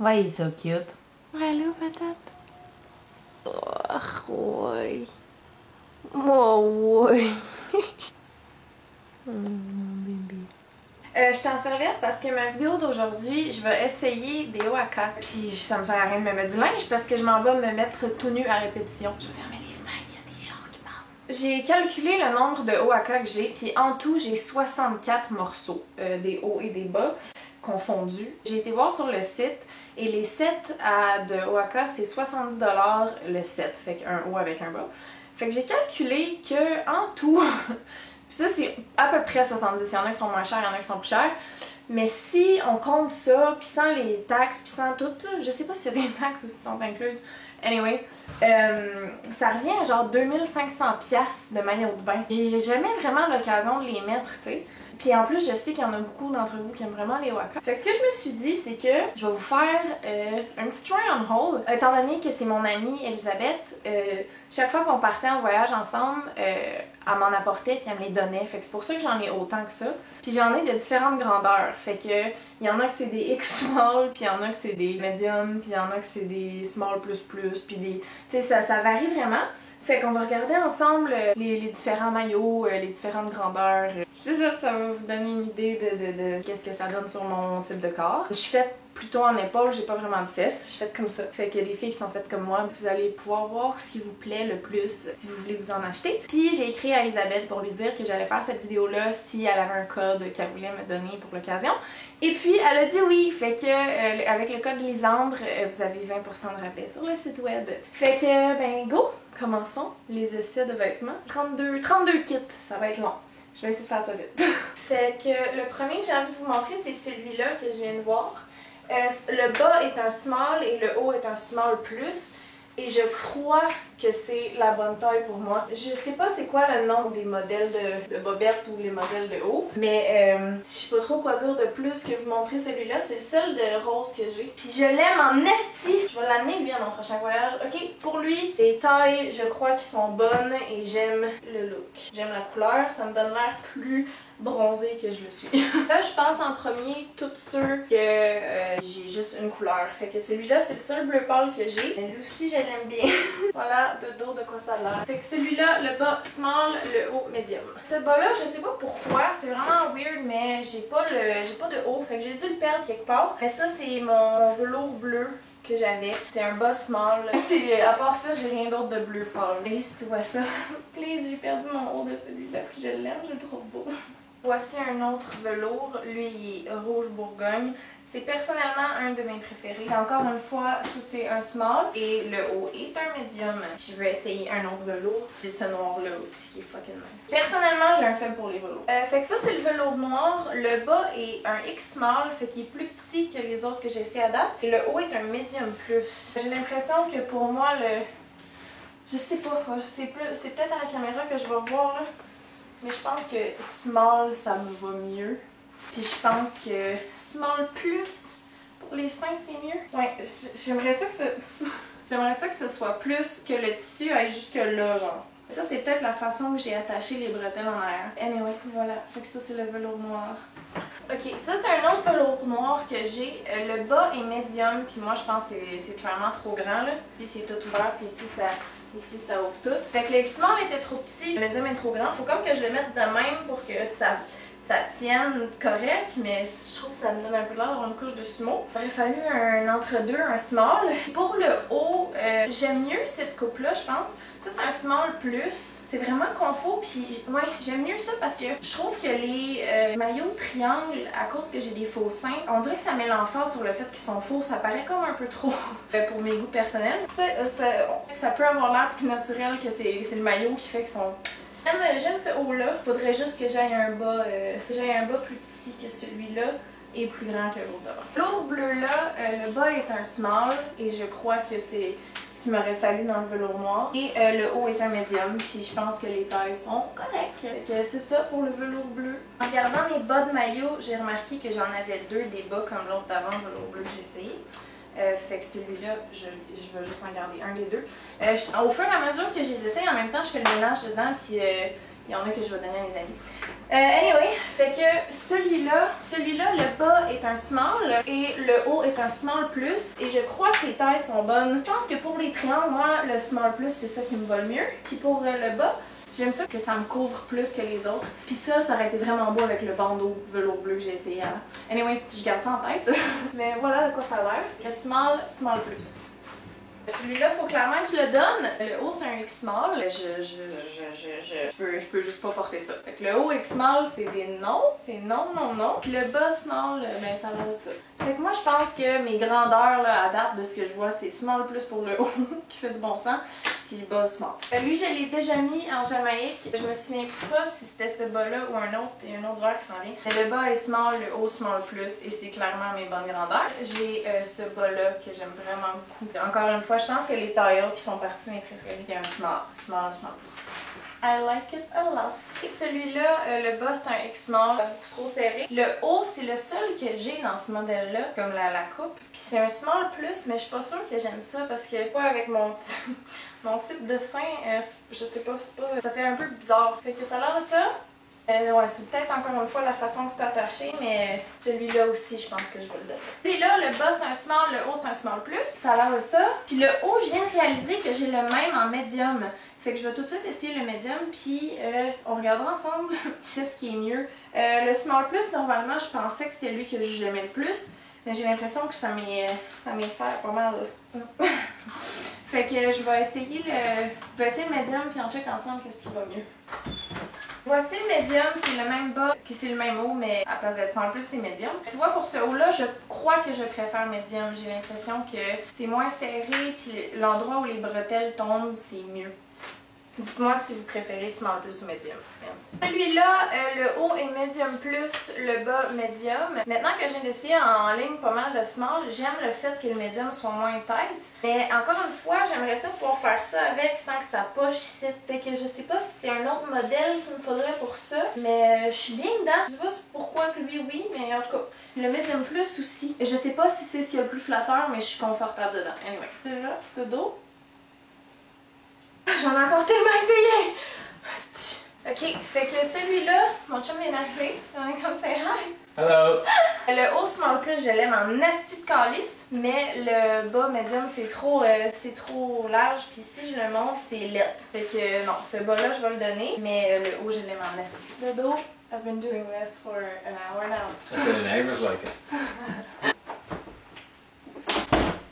Ouais, il est so cute. Allô, patate? Oh, ouais. Oh, ouais. Mon bébé. Je t'en serviette parce que ma vidéo d'aujourd'hui, je vais essayer des hauts à cac. Puis ça me sert à rien de me mettre du linge parce que je m'en vais me mettre tout nu à répétition. Je vais fermer les fenêtres, il y a des gens qui passent. J'ai calculé le nombre de hauts à cac que j'ai, puis en tout, j'ai 64 morceaux, des hauts et des bas confondus. J'ai été voir sur le site et les sets de hauts à cac, c'est 70$ le set, fait qu'un haut avec un bas. Fait que j'ai calculé que en tout, puis ça c'est à peu près 70, il y en a qui sont moins chers, il y en a qui sont plus chers. Mais si on compte ça, puis sans les taxes, puis sans tout, là, je sais pas s'il y a des taxes ou si sont incluses. Anyway, ça revient à genre 2500$ de maillot de bain. J'ai jamais vraiment l'occasion de les mettre, tu sais. Puis en plus, je sais qu'il y en a beaucoup d'entre vous qui aiment vraiment les waka. Fait que ce que je me suis dit, c'est que je vais vous faire un petit try on hold. Étant donné que c'est mon amie Elisabeth, chaque fois qu'on partait en voyage ensemble, elle m'en apportait puis elle me les donnait. Fait que c'est pour ça que j'en ai autant que ça. Puis j'en ai de différentes grandeurs. Fait que il y en a que c'est des X small, puis il y en a que c'est des medium, puis il y en a que c'est des small plus plus, puis des... Tu sais, ça varie vraiment. Fait qu'on va regarder ensemble les différents maillots, les différentes grandeurs. C'est sûr, ça va vous donner une idée de qu'est-ce que ça donne sur mon type de corps. Je suis faite plutôt en épaule, j'ai pas vraiment de fesses, je suis faite comme ça. Fait que les filles qui sont faites comme moi, vous allez pouvoir voir ce qui vous plaît le plus si vous voulez vous en acheter. Puis j'ai écrit à Elisabeth pour lui dire que j'allais faire cette vidéo-là si elle avait un code qu'elle voulait me donner pour l'occasion. Et puis elle a dit oui, fait que avec le code Lisandre, vous avez 20% de rabais sur le site web. Fait que ben go! Commençons les essais de vêtements. 32 kits, ça va être long. Je vais essayer de faire ça vite. Fait que le premier que j'ai envie de vous montrer, c'est celui-là que je viens de voir. Le bas est un small et le haut est un small plus. Et je crois que c'est la bonne taille pour moi. Je sais pas c'est quoi le nom des modèles de bobettes ou les modèles de haut, mais je sais pas trop quoi dire de plus que vous montrer celui-là. C'est le seul de rose que j'ai. Puis je l'aime en esti! Je vais l'amener lui à mon prochain voyage. Ok, pour lui, les tailles, je crois qu'ils sont bonnes et j'aime le look. J'aime la couleur, ça me donne l'air plus bronzée que je le suis. Là, je passe en premier toutes ceux que j'ai juste une couleur. Fait que celui-là, c'est le seul bleu pâle que j'ai. Mais lui aussi, je l'aime bien. Voilà, de dos de quoi ça a l'air. Fait que celui-là, le bas small, le haut medium. Ce bas-là, je sais pas pourquoi, c'est vraiment weird, mais j'ai pas de haut. Fait que j'ai dû le perdre quelque part. Mais ça, c'est mon velours bleu que j'avais. C'est un bas small. À part ça, j'ai rien d'autre de bleu pâle. Please, tu vois ça. Please, j'ai perdu mon haut de celui-là. Puis je l'aime, je le trouve beau. Voici un autre velours, lui il est rouge bourgogne. C'est personnellement un de mes préférés. Et encore une fois, ça c'est un small et le haut est un medium. Je vais essayer un autre velours. J'ai ce noir là aussi qui est fucking nice. Personnellement, j'ai un faible pour les velours. Fait que ça c'est le velours noir. Le bas est un X small, fait qu'il est plus petit que les autres que j'ai essayé à date. Et le haut est un medium plus. J'ai l'impression que pour moi je sais pas, c'est peut-être à la caméra que je vais voir là. Mais je pense que small, ça me va mieux. Puis je pense que small plus, pour les seins, c'est mieux. Ouais, j'aimerais ça que ce soit plus, que le tissu aille jusque là, genre. Ça, c'est peut-être la façon que j'ai attaché les bretelles en arrière. Anyway, voilà. Fait que ça, c'est le velours noir. Ok, ça, c'est un autre velours noir que j'ai. Le bas est médium, puis moi, je pense que c'est clairement trop grand, là. Ici, c'est tout ouvert, puis ici, ça ouvre tout. Fait que le small était trop petit, le medium est trop grand. Faut comme que je le mette de même pour que ça tienne correct, mais je trouve que ça me donne un peu l'air d'avoir une couche de sumo. Il aurait fallu un entre-deux, un small. Pour le haut, j'aime mieux cette coupe-là, je pense. Ça, c'est un small plus. C'est vraiment confort, puis ouais, j'aime mieux ça parce que je trouve que les maillots triangles, à cause que j'ai des faux seins, on dirait que ça met l'emphase sur le fait qu'ils sont faux, ça paraît comme un peu trop pour mes goûts personnels. Ça peut avoir l'air plus naturel que c'est le maillot qui fait qu'ils sont... J'aime ce haut-là, faudrait juste que j'aille un bas plus petit que celui-là et plus grand que l'autre d'avant. L'autre bleu-là, le bas est un small et je crois que c'est ce qu'il m'aurait fallu dans le velours noir. Et le haut est un médium, puis je pense que les tailles sont correctes. C'est ça pour le velours bleu. En regardant mes bas de maillot, j'ai remarqué que j'en avais deux des bas comme l'autre d'avant, le velours bleu que j'ai essayé. Fait que celui-là, je vais juste en garder un des deux. Au fur et à mesure que je les essaye, en même temps, je fais le ménage dedans, puis il y en a que je vais donner à mes amis. Anyway, fait que celui-là, le bas est un small et le haut est un small plus. Et je crois que les tailles sont bonnes. Je pense que pour les triangles, moi, le small plus, c'est ça qui me va le mieux. Puis pour le bas, j'aime ça que ça me couvre plus que les autres. Puis ça aurait été vraiment beau avec le bandeau velours bleu que j'ai essayé avant. Anyway, je garde ça en tête. Mais voilà de quoi ça a l'air. Le small plus. Celui-là, faut clairement que je le donne. Le haut, c'est un X-small. Je peux juste pas porter ça. Fait que le haut X-small, c'est des non. C'est non, non, non. Puis le bas small, ben ça a l'air de ça. Fait que moi, je pense que mes grandeurs, là, à date de ce que je vois, c'est small plus pour le haut, qui fait du bon sens. Puis le bas small. Lui, je l'ai déjà mis en Jamaïque. Je me souviens pas si c'était ce bas-là ou un autre. Il y a une autre heure qui s'en vient. Mais le bas est small, le haut small plus. Et c'est clairement mes bonnes grandeurs. J'ai ce bas-là que j'aime vraiment beaucoup. Encore une fois, je pense que les tailles hautes qui font partie de mes préférés. Il y a un small plus. I like it a lot. Et celui-là, le bas c'est un X-small, trop serré. Le haut, c'est le seul que j'ai dans ce modèle-là, comme la coupe. Puis c'est un small plus, mais je suis pas sûre que j'aime ça parce que pas avec mon type de sein, je sais pas, ça fait un peu bizarre. Fait que ça a l'air de ça. Ouais, c'est peut-être encore une fois la façon que c'est attaché, mais celui-là aussi, je pense que je vais le donner. Puis là, le bas c'est un small, le haut c'est un small plus. Ça a l'air de ça. Puis le haut, je viens de réaliser que j'ai le même en médium. Fait que je vais tout de suite essayer le médium, puis on regardera ensemble qu'est-ce qui est mieux. Le small plus, normalement, je pensais que c'était lui que j'aimais le plus, mais j'ai l'impression que ça m'essert pas mal. Fait que je vais essayer le médium, puis on check ensemble qu'est-ce qui va mieux. Voici le médium, c'est le même bas, puis c'est le même haut, mais à place d'être small plus, c'est médium. Tu vois, pour ce haut-là, je crois que je préfère médium. J'ai l'impression que c'est moins serré, puis l'endroit où les bretelles tombent, c'est mieux. Dites-moi si vous préférez small plus ou médium. Merci. Celui-là, le haut est médium plus, le bas médium. Maintenant que je viens d'essayer en ligne pas mal de small, j'aime le fait que le médium soit moins tight. Mais encore une fois, j'aimerais ça pouvoir faire ça avec sans que ça poche ici. Fait que je sais pas si c'est un autre modèle qu'il me faudrait pour ça. Mais je suis bien dedans. Je sais pas pourquoi que lui oui, mais en tout cas, le médium plus aussi. Je sais pas si c'est ce qui est le plus flatteur, mais je suis confortable dedans. Anyway. Déjà, de dos. J'en ai encore tellement essayé! Ok, fait que celui-là, mon chum vient d'arriver. On est comme ça, hi! Hello! Le haut small plus, je l'aime en asti de calice, mais le bas médium, c'est trop large, puis si je le monte, c'est laid. Fait que non, ce bas-là, je vais le donner, mais le haut, je l'aime en asti. Le dos, I've been doing this for an hour now. That's the neighbors like it.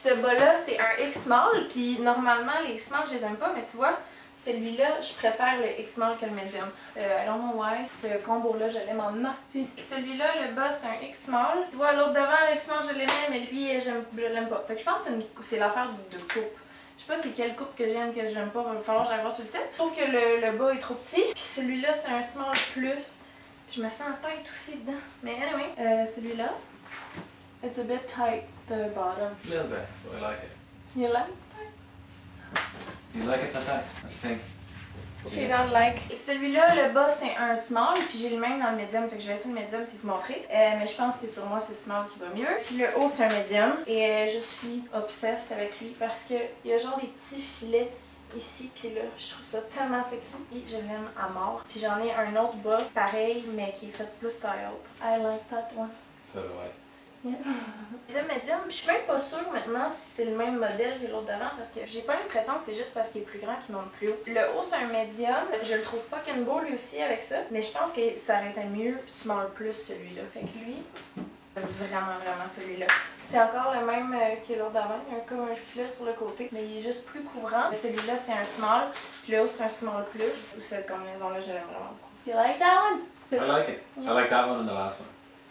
Ce bas-là, c'est un X-small, puis normalement, les X-small, je les aime pas, mais tu vois, celui-là, je préfère le X-small que le medium. I don't know why, ce combo-là, je l'aime en nasty. Celui-là, le bas, c'est un X-small. Tu vois, l'autre devant, le X-small, je l'aimais, mais lui, je l'aime pas. Fait que je pense que c'est l'affaire de coupe. Je sais pas c'est quelle coupe que j'aime, que j'aime pas, il va falloir que j'aille voir sur le site. Je trouve que le bas est trop petit, puis celui-là, c'est un small plus. Je me sens en tête aussi dedans. Mais anyway, celui-là, it's a bit tight, the bottom. A little bit, but I like it. You like? You like it, Tata? What do you think? She don't like. Celui-là, le bas, c'est un small, puis j'ai le même dans le medium, fait que je vais essayer le medium puis vous montrer. Mais je pense que sur moi, c'est small qui va mieux. Puis le haut, c'est un medium. Et je suis obsessed avec lui parce qu'il y a genre des petits filets ici, puis là, je trouve ça tellement sexy. Puis je l'aime à mort. Puis j'en ai un autre bas, pareil, mais qui est fait plus taille haute. I like that one. So do I. Yeah. Médium, je suis même pas sûre maintenant si c'est le même modèle que l'autre d'avant parce que j'ai pas l'impression que c'est juste parce qu'il est plus grand qu'il monte plus haut. Le haut c'est un médium, je le trouve fucking beau lui aussi avec ça, mais je pense que ça aurait été mieux small plus celui-là. Fait que lui, vraiment celui-là. C'est encore le même que l'autre d'avant, il y a comme un filet sur le côté, mais il est juste plus couvrant. Celui-là c'est un small, puis le haut c'est un small plus. Cette combinaison-là, je l'aime vraiment beaucoup. You like that one? I like it. Yeah. I like that one and the last one.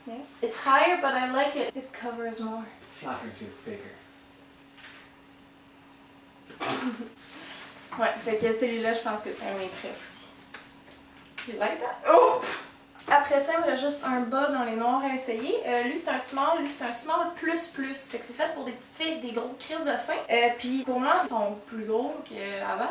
Yeah. It's higher, but I like it. It covers more. Flatters you bigger. Ouais, fait que celui-là, je pense que c'est un de mes préfs aussi. You like that? Oh! Après ça, il me reste juste un bas dans les noirs à essayer. Lui, c'est un small. Lui, c'est un small plus plus. Fait que c'est fait pour des petites filles avec des gros crises de seins. Puis pour moi, ils sont plus gros qu'avant,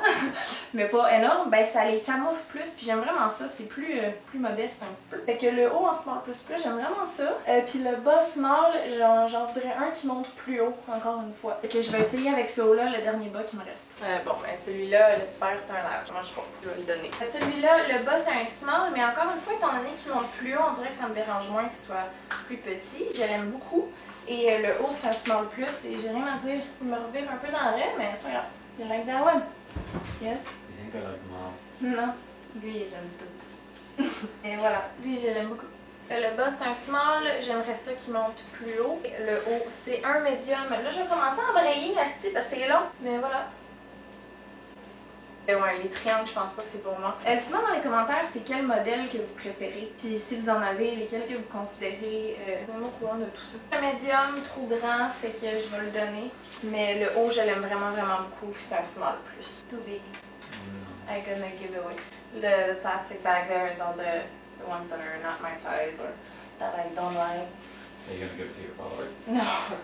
mais pas énormes. Ben, ça les camoufle plus. Puis j'aime vraiment ça. C'est plus modeste un petit peu. Fait que le haut en small plus plus, j'aime vraiment ça. Puis le bas small, j'en voudrais un qui monte plus haut, encore une fois. Fait que je vais essayer avec ce haut-là, le dernier bas qui me reste. Bon, ben celui-là, le super, c'est un large. Moi, je vais le donner. Celui-là, le bas, c'est un small, mais encore une fois, étant donné qu'il monte plus haut, on dirait que ça me dérange moins qu'il soit plus petit. Je l'aime beaucoup. Et le haut, c'est un small plus, et j'ai rien à dire. Il me revire un peu dans le raie, mais c'est pas grave. You like that one? Yes? You think I like mom? Non. Lui, il aime tout. Et voilà, lui, je l'aime beaucoup. Le bas, c'est un small. J'aimerais ça qu'il monte plus haut. Le haut, c'est un médium. Là, je vais commencer à embrayer la style parce que c'est long. Mais voilà. Ouais, les triangles, je pense pas que c'est pour moi. Dites-moi dans les commentaires c'est quel modèle que vous préférez. Puis si vous en avez, lesquels que vous considérez. Donnez-moi au courant de tout ça. Le médium, trop grand, fait que je vais le donner. Mais le haut, je l'aime vraiment, vraiment beaucoup. Puis c'est un small plus. Too big. I'm gonna give it away. The plastic bag there is all the ones that are not my size or that I don't like. Are you gonna give it to your followers? No,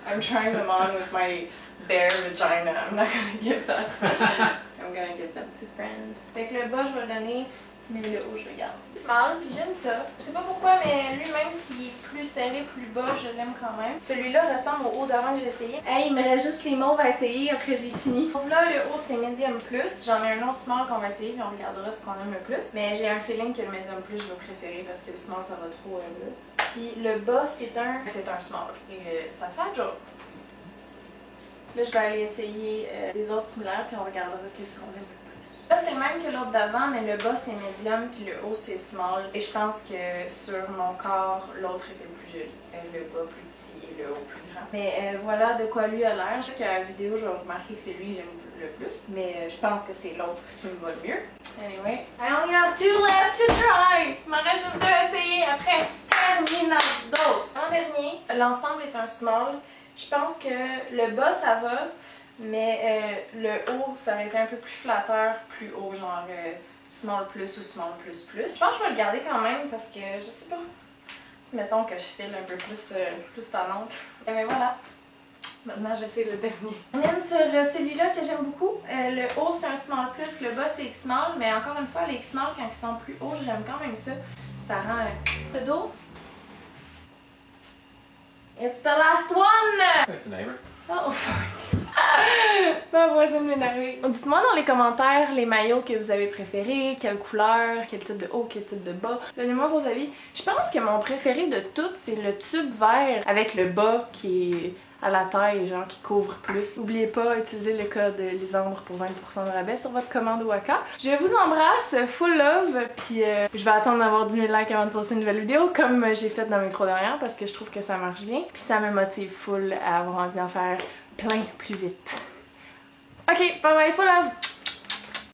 I'm trying them on with my bare vagina. I'm not gonna give that. I'm gonna give them to friends. Fait que le bas, je vais le donner, mais le haut, je le garde. Small, puis j'aime ça. Je sais pas pourquoi, mais lui, même s'il est plus serré, plus bas, je l'aime quand même. Celui-là ressemble au haut d'avant que j'ai essayé. Hey, il me reste juste les mauves à essayer, après j'ai fini. Donc là, le haut, c'est medium plus. J'en ai un autre small qu'on va essayer, puis on regardera ce qu'on aime le plus. Mais j'ai un feeling que le medium plus, je vais préférer parce que le small, ça va trop bleu. Puis le bas, c'est un small. Et ça fait un job. Là, je vais aller essayer des autres similaires, puis on regardera qu'est-ce qu'on aime le plus. Là, c'est le même que l'autre d'avant, mais le bas, c'est medium, puis le haut, c'est small. Et je pense que sur mon corps, l'autre était plus joli. Le bas plus petit et le haut plus grand. Mais voilà de quoi lui a l'air. Je sais qu'à la vidéo, je vais remarquer que c'est lui que j'aime le plus. Mais je pense que c'est l'autre qui me va le mieux. Anyway, I only have 2 left to try! Il m'en reste juste 2 à essayer après. Terminados! En dernier, l'ensemble est un small. Je pense que le bas, ça va, mais le haut, ça aurait été un peu plus flatteur, plus haut, genre small plus ou small plus plus. Je pense que je vais le garder quand même parce que, je sais pas, si mettons que je file un peu plus tannante. Mais voilà, maintenant j'essaie le dernier. On aime sur celui-là que j'aime beaucoup. Le haut, c'est un small plus, le bas, c'est small, mais encore une fois, les small, quand ils sont plus hauts, j'aime quand même ça. Ça rend le dos. It's the last one! There's the neighbor. Oh fuck! Ma voisine m'énerve. Dites-moi dans les commentaires les maillots que vous avez préférés, quelle couleur, quel type de haut, quel type de bas. Donnez-moi vos avis. Je pense que mon préféré de toutes, c'est le tube vert avec le bas qui est à la taille, genre qui couvre plus. N'oubliez pas, utilisez le code Lisandre pour 20% de rabais sur votre commande Waka. Je vous embrasse, full love, puis je vais attendre d'avoir 10 000 likes avant de poster une nouvelle vidéo, comme j'ai fait dans mes 3 dernières, parce que je trouve que ça marche bien. Puis ça me motive full à avoir envie d'en faire plein plus vite. Ok, bye bye, full love!